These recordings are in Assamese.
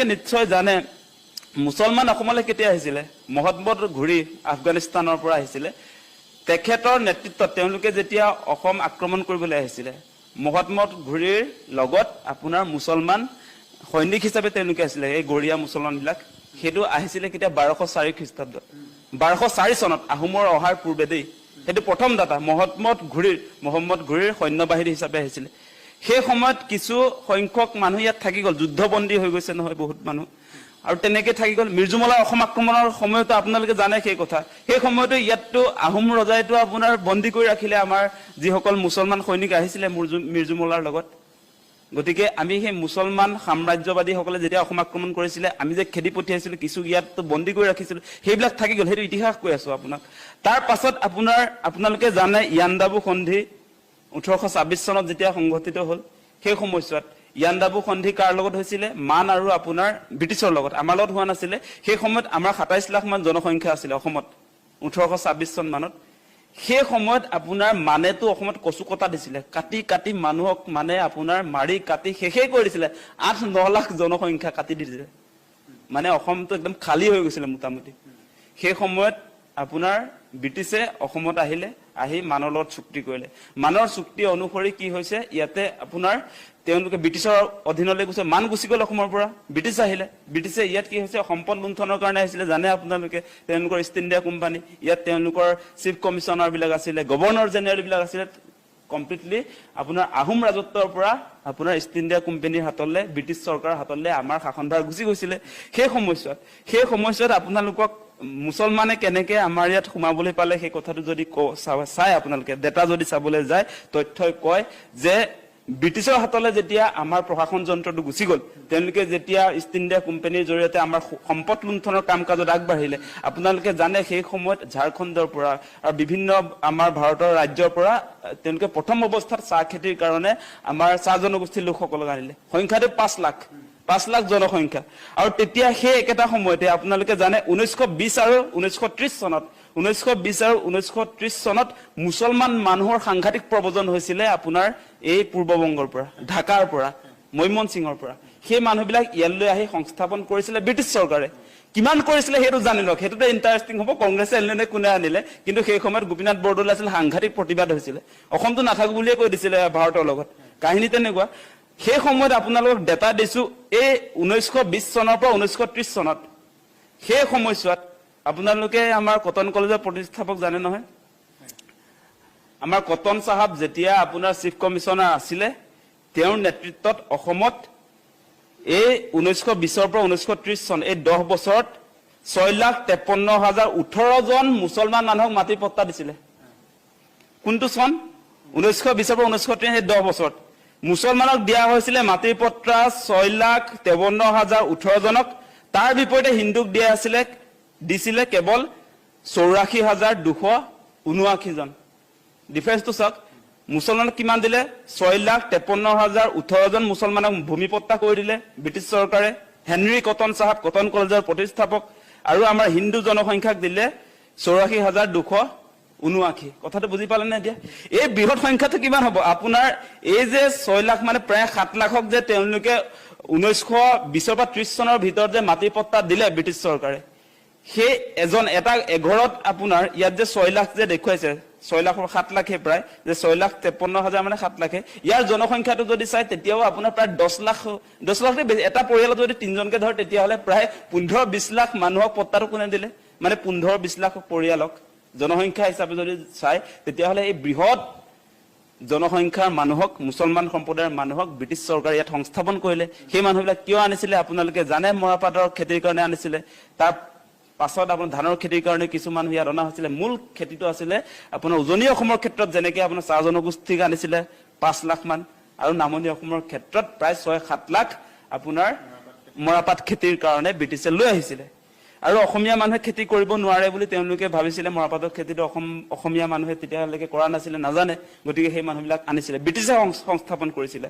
নিশ্চয় জানে মুছলমান অসমলৈ কেতিয়া আহিছিলে মহম্মদ ঘুৰি আফগানিস্তানৰ পৰা আহিছিলে তেখেতৰ নেতৃত্বত তেওঁলোকে যেতিয়া অসম আক্ৰমণ কৰিবলৈ আহিছিলে মহম্মদ ঘুৰিৰ লগত আপোনাৰ মুছলমান সৈনিক হিচাপে তেওঁলোকে আছিলে এই গৰিয়া মুছলমানবিলাক হেতু আহিছিলে কেতিয়া 1204 খ্ৰীষ্টাব্দত 1204 চনত আহোমৰ অহাৰ পূৰ্বে দেই হেতু প্ৰথম দাতা মহম্মদ ঘুৰিৰ সৈন্যবাহিনী হিচাপে আহিছিলে সেই সময়ত কিছু সংখ্যক মানুহ ইয়াত থাকি গল যুদ্ধবন্দী হৈ গৈছে নহয় বহুত মানুহ আৰু তেনেকে থাকি গল মিৰ্জুমলাৰ অসম আক্ৰমণৰ সময়তো আপোনালোকে জানে সেই কথা সেই সময়তো ইয়াতটো আহোম ৰজাইটো আপোনাৰ বন্দী কৰি ৰাখিলে আমাৰ যিসকল মুছলমান সৈনিক আহিছিলে মিৰ্জুমলাৰ লগত গতিকে আমি সেই মুছলমান সাম্ৰাজ্যবাদী সকলে যেতিয়া অসম আক্ৰমণ কৰিছিলে আমি যে খেদি পঠিয়াইছিল কিছু ইয়াত বন্দী কৰি ৰাখিছিল সেইবিলাক থাকি গল হেতু ইতিহাস কৈ আছো আপোনাক তাৰ পাছত আপোনালোকে জানে ইয়াণ্ডাবু সন্ধি 1826 চনত যেতিয়া সংঘটিত হল সেই সময়ছোৱাত ইয়াণ্ডাবু সন্ধি কাৰ লগত হৈছিলে মান আৰু আপোনাৰ ব্ৰিটিছৰ লগত আমাৰ লগত হোৱা নাছিলে সেই সময়ত আমাৰ 27 লাখ মান জনসংখ্যা আছিল অসমত 1826 চন মানত সেই সময়ত আপোনাৰ মানেটো অসমত কচু কটা দিছিলে কাটি কাটি মানুহক মানে আপোনাৰ মাৰি কাটি শেষে কৰি দিছিলে 8-9 লাখ জনসংখ্যা কাটি দিছিলে মানে অসমটো একদম খালি হৈ গৈছিল মোটামুটি সেই সময়ত আপোনাৰ ব্ৰিটিছে অসমত আহিলে আহি মানৰ লগত চুক্তি কৰিলে মানৰ চুক্তি অনুসৰি কি হৈছে ইয়াতে আপোনাৰ তেওঁলোকে ব্ৰিটিছৰ অধীনলৈ গৈছে মান গুচি গল অসমৰ পৰা ব্ৰিটিছ আহিলে ব্ৰিটিছে ইয়াত কি হৈছে সম্পদ লুণ্ঠনৰ কাৰণে আহিছিলে জানে আপোনালোকে তেওঁলোকৰ ইষ্ট ইণ্ডিয়া কোম্পানী ইয়াত তেওঁলোকৰ চিফ কমিশনাৰ বিলাক আছিলে গভৰ্ণৰ জেনেৰেল বিলাক আছিলে কমপ্লিটলি আপোনাৰ আহোম ৰাজত্বৰ পৰা আপোনাৰ ইষ্ট ইণ্ডিয়া কোম্পানীৰ হাতলৈ ব্ৰিটিছ চৰকাৰৰ হাতলৈ আমাৰ শাসনভাৰ গুচি গৈছিলে সেই সময়ছোৱাত আপোনালোকক মুছলমানে কেনেকে আমাৰ ইয়াত সোমাবলৈ পালে সেই কথাটো যদি চাই আপোনালোকে ডেটা যদি চাবলৈ যায় তথ্যই কয় যে ব্ৰিটিছৰ হাতলৈ যেতিয়া আমাৰ প্ৰশাসন যন্ত্ৰটো গুচি গল তেওঁলোকে যেতিয়া ইষ্ট ইণ্ডিয়া কোম্পানীৰ জৰিয়তে আমাৰ সম্পদ লুণ্ঠনৰ কাম কাজত আগবাঢ়িলে আপোনালোকে জানে সেই সময়ত ঝাৰখণ্ডৰ পৰা আৰু বিভিন্ন আমাৰ ভাৰতৰ ৰাজ্যৰ পৰা তেওঁলোকে প্ৰথম অৱস্থাত চাহ খেতিৰ কাৰণে আমাৰ চাহ জনগোষ্ঠীৰ লোকসকলক আনিলে সংখ্যাটো 5 লাখ জনসংখ্যা আৰু তেতিয়া সেই একেটা সময়তে আপোনালোকে জানে 1920 আৰু 1930 চনত 1920 আৰু 1930 চনত মুছলমান মানুহৰ সাংঘাতিক প্ৰব্ৰজন হৈছিল আপোনাৰ এই পূৰ্ববংগৰ পৰা ঢাকাৰ পৰা ময়মনসিংহৰ পৰা সেই মানুহবিলাক ইয়ালৈ আহি সংস্থাপন কৰিছিল ব্ৰিটিছ চৰকাৰে কিমান কৰিছিল হেতু জানি লওক হেতুতে ইন্টাৰেষ্টিং হ'ব কংগ্ৰেছে এলনে কোনে আনিলে কিন্তু সেই সময়ত গোপীনাথ বৰদলৈ আছিল সাংঘাতিক প্ৰতিবাদ হৈছিল অসমটো নাথাকো বুলিয়ে কৈ দিছিল ভাৰতৰ লগত কাহিনী তেনেকুৱা সেই সময়ত আপোনালোকক ডেটা দিছো এই 1920 চনৰ পৰা 1930 চনত সেই সময়ছোৱাত আপোনালোকে আমাৰ কটন কলেজৰ প্ৰতিষ্ঠাপক জানে নহয় আমাৰ কটন সাহাব যেতিয়া আপোনাৰ চিফ কমিশনাৰ আছিলে তেওঁৰ নেতৃত্বত অসমত এই 1920 পৰা 1930 চন এই 10 বছৰত 6,53,018 জন মুছলমান মানুহক মাটি পট্টা দিছিলে কোনটো চন 1920 পৰা 1930 এই 10 বছৰত মুছলমানক দিয়া হৈছিল মাটিৰ পট্টা 6,53,018 জনক তাৰ বিপৰীতে হিন্দুক দিয়া দিছিলে কেৱল 84,279 জন ডিফাৰেন্সটো চাওক মুছলমানক কিমান দিলে 6,53,018 জন মুছলমানক ভূমি পট্টা কৰি দিলে ব্ৰিটিছ চৰকাৰে হেনৰি কটন সাহাব কটন কলেজৰ প্ৰতিষ্ঠাপক আৰু আমাৰ হিন্দু জনসংখ্যাক দিলে 84,279 কথাটো বুজি পালে নে দিয়া এই বৃহৎ সংখ্যাটো কিমান হ'ব আপোনাৰ এই যে 6 লাখ মানে প্ৰায় 7 লাখক যে তেওঁলোকে 1920 পৰা 30 চনৰ ভিতৰত যে মাটি পট্টা দিলে ব্ৰিটিছ চৰকাৰে সেই এটা এঘৰত আপোনাৰ ইয়াত যে 6 লাখ যে দেখুৱাইছে 6 লাখৰ 7 লাখে প্ৰায় যে 6,53,000 মানে 7 লাখে ইয়াৰ জনসংখ্যাটো যদি চাই তেতিয়াও আপোনাৰ প্ৰায় 10 লাখ এটা পৰিয়ালত যদি তিনজনকে ধৰ তেতিয়া হলে প্ৰায় 15-20 লাখ মানুহক পট্টাটো কোনে দিলে মানে 15-20 লাখ পৰিয়ালক জনসংখ্যা হিচাপে যদি চাই তেতিয়া হলে এই বৃহৎ জনসংখ্যাৰ মানুহক মুছলমান সম্প্ৰদায়ৰ মানুহক ব্ৰিটিছ চৰকাৰে ইয়াত সংস্থাপন কৰিলে সেই মানুহবিলাক কিয় আনিছিলে আপোনালোকে জানে মৰাপাটৰ খেতিৰ কাৰণে আনিছিলে তাৰ পাছত আপোনাৰ ধানৰ খেতিৰ কাৰণে কিছু মানুহ ইয়াত অনা হৈছিলে মূল খেতিটো আছিলে আপোনাৰ উজনি অসমৰ ক্ষেত্ৰত যেনেকৈ আপোনাৰ চাহ জনগোষ্ঠীক আনিছিলে 5 লাখ মান আৰু নামনি অসমৰ ক্ষেত্ৰত প্ৰায় 6-7 লাখ আপোনাৰ মৰাপাট খেতিৰ কাৰণে ব্ৰিটিছে লৈ আহিছিলে আৰু অসমীয়া মানুহে খেতি কৰিব নোৱাৰে বুলি তেওঁলোকে ভাবিছিলে মৰাপাটৰ খেতিটো অসমীয়া মানুহে তেতিয়ালৈকে কৰা নাছিলে নাজানে গতিকে সেই মানুহবিলাক আনিছিলে ব্ৰিটিছে সংস্থাপন কৰিছিলে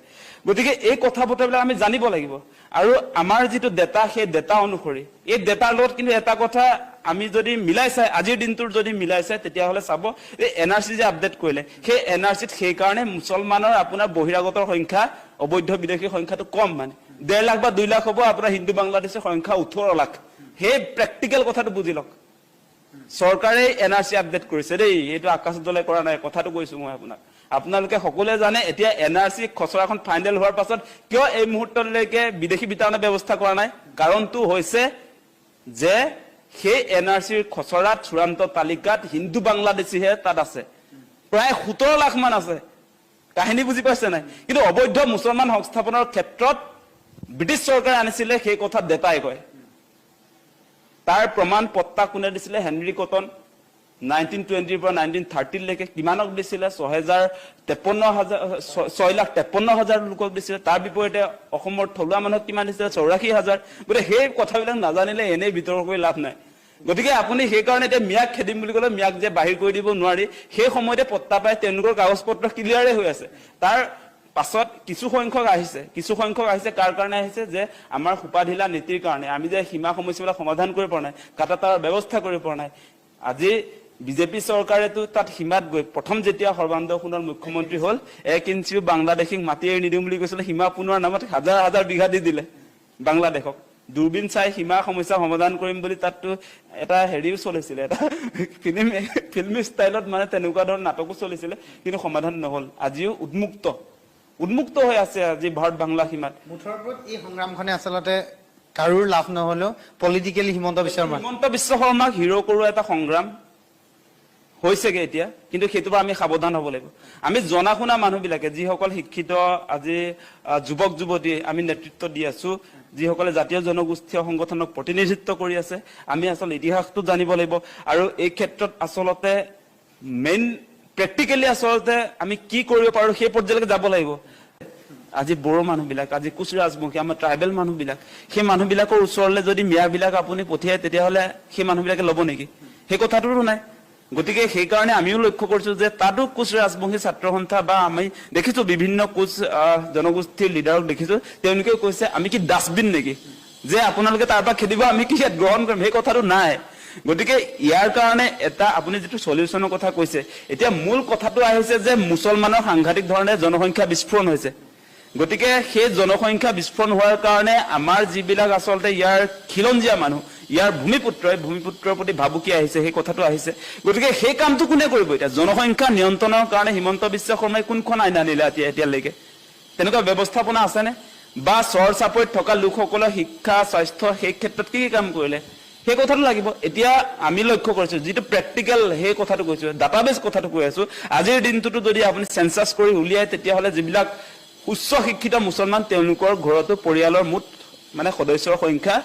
গতিকে এই কথা বতৰাবিলাক আমি জানিব লাগিব আৰু আমাৰ যেটো ডেটা সেই ডেটা অনুসৰি এই ডেটাৰ লগত কিন্তু এটা কথা আমি যদি মিলাই চাই আজিৰ দিনটোৰ যদি মিলাই চাই তেতিয়া হলে চাব এই এনআৰসি যে আপডেট কৰিলে সেই এনআৰসিত সেই কাৰণে মুছলমানৰ আপোনাৰ বহিৰাগতৰ সংখ্যা অবৈধ বিদেশী সংখ্যাটো কম মানে 1.5 লাখ বা 2 লাখ হ'ব আপোনাৰ হিন্দু বাংলাদেশৰ সংখ্যা 18 লাখ সেই প্ৰেক্টিকেল কথাটো বুজি লওক চৰকাৰে এনআৰসি আপডেট কৰিছে দেই এইটো আকাশ দলে কৰা নাই কথাটো কৈছো মই আপোনাক আপোনালোকে সকলোৱে জানে এতিয়া এনআৰসি খচৰাখন ফাইনেল হোৱাৰ পাছত কিয় এই মুহূৰ্তলৈকে বিদেশী বিতৰণৰ ব্যৱস্থা কৰা নাই কাৰণটো হৈছে যে সেই এনআৰসিৰ খচৰাত চূড়ান্ত তালিকাত হিন্দু বাংলাদেশীহে তাত আছে প্ৰায় 17 লাখ মান আছে কাহিনী বুজি পাইছে নাই কিন্তু অবৈধ মুছলমান সংস্থাপনৰ ক্ষেত্ৰত ব্ৰিটিছ চৰকাৰে আনিছিলে সেই কথা দেতাই কয় তাৰ প্ৰমাণ পত্তা কোনে দিছিলে হেনৰি কটন 1920 পৰা 1930 লৈকে কিমানক দিছিলে 6,53,000 লোকক দিছিলে তাৰ বিপৰীতে অসমৰ থলুৱা মানুহক কিমান দিছিলে 84,000 গতিকে সেই কথাবিলাক নাজানিলে এনেই বিতৰ্ক কৰি লাভ নাই গতিকে আপুনি সেই কাৰণে এতিয়া মিয়াক খেদিম বুলি ক'লে মিয়াক যে বাহিৰ কৰি দিব নোৱাৰি সেই সময়তে পত্তা পায় তেওঁলোকৰ কাগজ পত্ৰ ক্লিয়াৰে হৈ আছে তাৰ পাছত কিছু সংখ্যক আহিছে কাৰ কাৰণে আহিছে যে আমাৰ সুপাধিলা নীতিৰ কাৰণে আমি যে সীমা সমস্যাবিলাক সমাধান কৰিব পৰা নাই কাটাতাৰৰ ব্যৱস্থা কৰিব পৰা নাই আজি বিজেপি চৰকাৰেতো তাত সীমাত গৈ প্ৰথম যেতিয়া সৰ্বানন্দ সোণোৱাল মুখ্যমন্ত্ৰী হ'ল 1 ইঞ্চিও বাংলাদেশীক মাটি এৰি নিদিম বুলি কৈছিলে সীমা পুনৰ নামত হাজাৰ বিঘা দি দিলে বাংলাদেশক দূৰবীন চাই সীমা সমস্যা সমাধান কৰিম বুলি তাততো এটা হেৰিও চলিছিলে এটা ফিল্মি ষ্টাইলত মানে তেনেকুৱা ধৰণৰ নাটকো চলিছিলে কিন্তু সমাধান নহল আজিও উন্মুক্ত হৈ আছে আজি ভাৰত বাংলা সীমাত মুঠৰ ওপৰত এই সংগ্ৰামখনে আচলতে কাৰোৰ লাভ নহলেও পলিটিক্যালি হিমন্ত বিশ্ব শৰ্মাক হিৰো কৰোৱা এটা সংগ্ৰাম হৈছেগে এতিয়া কিন্তু সেইটোৰ আমি সাৱধান হ'ব লাগিব আমি জনা শুনা মানুহবিলাকে যিসকল শিক্ষিত আজি যুৱক যুৱতী আমি নেতৃত্ব দি আছো যিসকলে জাতীয় জনগোষ্ঠীয় সংগঠনক প্ৰতিনিধিত্ব কৰি আছে আমি আসলে ইতিহাসটো জানিব লাগিব আৰু এই ক্ষেত্ৰত আসলতে মেইন প্ৰেক্টিক্যালি আসলতে আমি কি কৰিব পাৰো সেই পৰ্যায়লৈকে যাব লাগিব আজি বড়ো মানুহবিলাক আজি কুচ ৰাজবংশী আমাৰ ট্ৰাইবেল মানুহবিলাক সেই মানুহবিলাকৰ ওচৰলৈ যদি মিয়াবিলাক আপুনি পঠিয়ায় তেতিয়াহ'লে সেই মানুহবিলাকে ল'ব নেকি সেই কথাটোৰো নাই গতিকে সেই কাৰণে আমিও লক্ষ্য কৰিছো যে তাতো কুচ ৰাজবংশী ছাত্ৰ সন্থা বা আমি দেখিছো বিভিন্ন কুচ জনগোষ্ঠীৰ লিডাৰক দেখিছো তেওঁলোকে কৈছে আমি কি ডাষ্টবিন নেকি যে আপোনালোকে তাৰ পৰা খেদিব আমি কি গ্ৰহণ কৰিম সেই কথাটো নাই গতিকে ইয়াৰ কাৰণে এটা আপুনি যেটো সলিউশনৰ কথা কৈছে এতিয়া মূল কথাটো আহিছে যে মুছলমানৰ সাংঘাতিক ধৰণে জনসংখ্যা বিস্ফোৰণ হৈছে গতিকে সেই জনসংখ্যা বিস্ফোৰণ হোৱাৰ কাৰণে আমাৰ যিবিলাক আসলতে ইয়াৰ খিলঞ্জিয়া মানুহ ইয়াৰ ভূমিপুত্ৰৰ প্ৰতি ভাবুকি আহিছে সেই কথাটো আহিছে গতিকে সেই কামটো কোনে কৰিব এতিয়া জনসংখ্যা নিয়ন্ত্ৰণৰ কাৰণে হিমন্ত বিশ্ব শৰ্মাই কোনখন আইন আনিলে এতিয়ালৈকে তেনেকুৱা ব্যৱস্থাপনা আছেনে বা চৰ চাপৰিত থকা লোকসকলৰ শিক্ষা স্বাস্থ্য সেই ক্ষেত্ৰত কি কাম কৰিলে সেই কথাটো লাগিব এতিয়া আমি লক্ষ্য কৰিছো যেটো প্ৰেক্টিক্যাল সেই কথাটো কৈছো ডাটাবেস কথাটো কৈ আছো আজিৰ দিনটোতো যদি আপুনি সেন্সাস কৰি উলিয়ায় তেতিয়াহলে যিবিলাক উচ্চ শিক্ষিত মুছলমান তেওঁলোকৰ ঘৰতো পৰিয়ালৰ মুঠ মানে সদস্যৰ সংখ্যা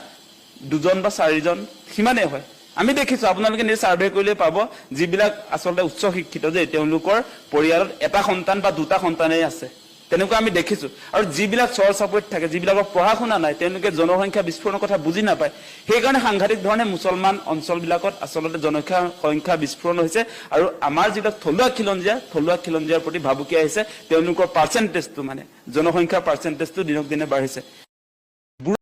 2জন বা 4জন সিমানে হয় আমি দেখিছো আপোনালোকে নিজ সাৰ্ভে কৰিলে পাব যিবিলাক আসলে উচ্চ শিক্ষিত যে তেওঁলোকৰ পৰিয়ালত এটা সন্তান বা দুটা সন্তানেই আছে তেনেকুৱা আমি দেখিছো আৰু যিবিলাক চৰ চাপৰিত থাকে যিবিলাকৰ পঢ়া শুনা নাই তেওঁলোকে জনসংখ্যা বিস্ফোৰণৰ কথা বুজি নাপায় সেই কাৰণে সাংঘাতিক ধৰণে মুছলমান অঞ্চলবিলাকত আসলতে জনসংখ্যা বিস্ফোৰণ হৈছে আৰু আমাৰ যিবিলাক থলুৱা খিলঞ্জিয়াৰ প্ৰতি ভাবুকি আহিছে তেওঁলোকৰ পাৰ্চেন্টেজটো মানে জনসংখ্যাৰ পাৰ্চেন্টেজটো দিনক দিনে বাঢ়িছে